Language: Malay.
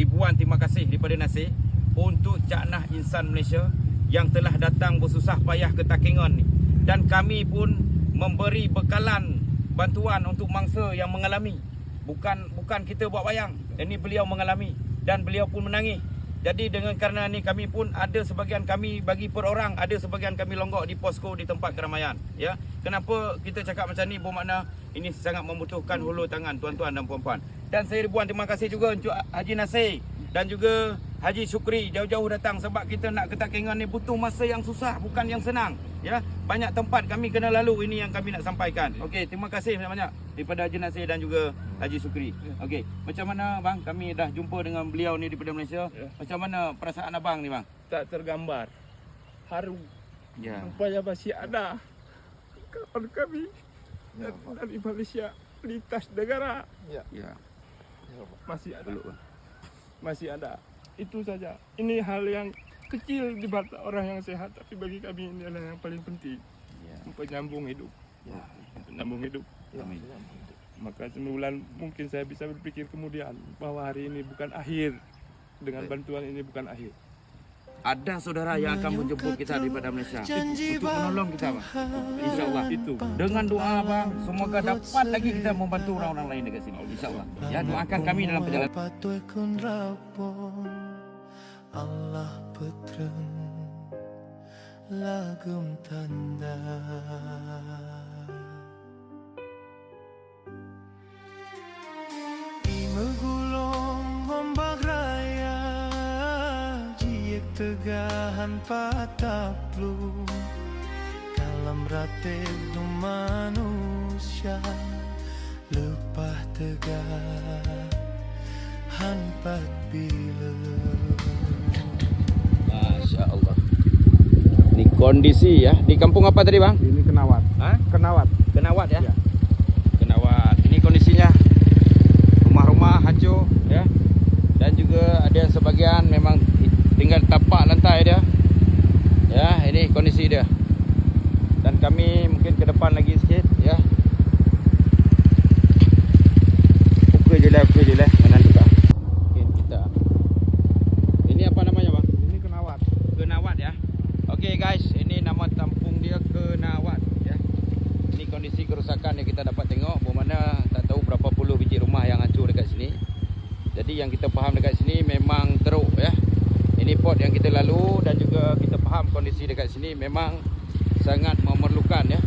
ribuan terima kasih daripada Nasir untuk Cak Nah Insan Malaysia yang telah datang bersusah payah ke Takengon ni. Dan kami pun memberi bekalan bantuan untuk mangsa yang mengalami. Bukan kita buat wayang. Ini beliau mengalami dan beliau pun menangis. Jadi dengan kerana ni kami pun ada sebahagian kami bagi per orang, ada sebahagian kami longgok di posko di tempat keramaian. Ya, kenapa kita cakap macam ni? Bermakna ini sangat membutuhkan hulur tangan tuan-tuan dan puan-puan. Dan saya ribuan terima kasih juga untuk Haji Nasir dan juga Haji Syukri jauh-jauh datang sebab kita nak ke Takengon ni butuh masa yang susah, bukan yang senang. Ya, banyak tempat kami kena lalu, ini yang kami nak sampaikan. Okey, terima kasih banyak-banyak daripada Haji Nasir dan juga Haji Syukri. Okey, macam mana bang? Kami dah jumpa dengan beliau ni daripada Malaysia. Macam mana perasaan abang ni bang? Tak tergambar. Haru. Ya. Rupanya masih ada kawan kami dari Malaysia lintas negara. Ya. Masih ada. Belum. Masih ada. Itu saja. Ini hal yang kecil di mata orang yang sehat, tapi bagi kami ini adalah yang paling penting. Ya. Penyambung hidup. Ya. Penyambung hidup. Amin. Maka sebulan mungkin saya bisa berpikir kemudian bahwa hari ini bukan akhir. Dengan bantuan ini bukan akhir. Ada saudara yang akan menjemput kita daripada Malaysia untuk menolong kita bang. InsyaAllah Itu. dengan doa bang, semoga dapat lagi kita membantu orang-orang lain dekat sini. InsyaAllah. Ya, doakan kami dalam perjalanan. Patuh kun rapon Allah petren lagum tanda Imegulong ombak raya jiek tegahan pataplu kalam rate nu manusia lepah tegah hanpat bila. Masya Allah. Ini kondisi ya. Di kampung apa tadi bang? Ini Kenawat. Hah? Kenawat. Kenawat ya? Ya. Kenawat. Ini kondisinya. Rumah-rumah hancur ya. Dan juga ada yang sebagian memang tinggal tapak lantai dia. Ya, ini kondisi dia. Dan kami mungkin ke depan lagi sikit ya. Okey je lah. Mana juga. Okey kita. Ini apa namanya bang? Ini Kenawat. Kenawat ya. Okey guys, ini nama kampung dia Kenawat ya. Ini kondisi kerusakan yang kita dapat tengok, bermakna tak tahu berapa puluh biji rumah yang hancur dekat sini. Jadi yang kita faham dekat sini memang teruk ya. Ini port yang kita lalu dan juga kita faham kondisi dekat sini memang sangat memerlukan ya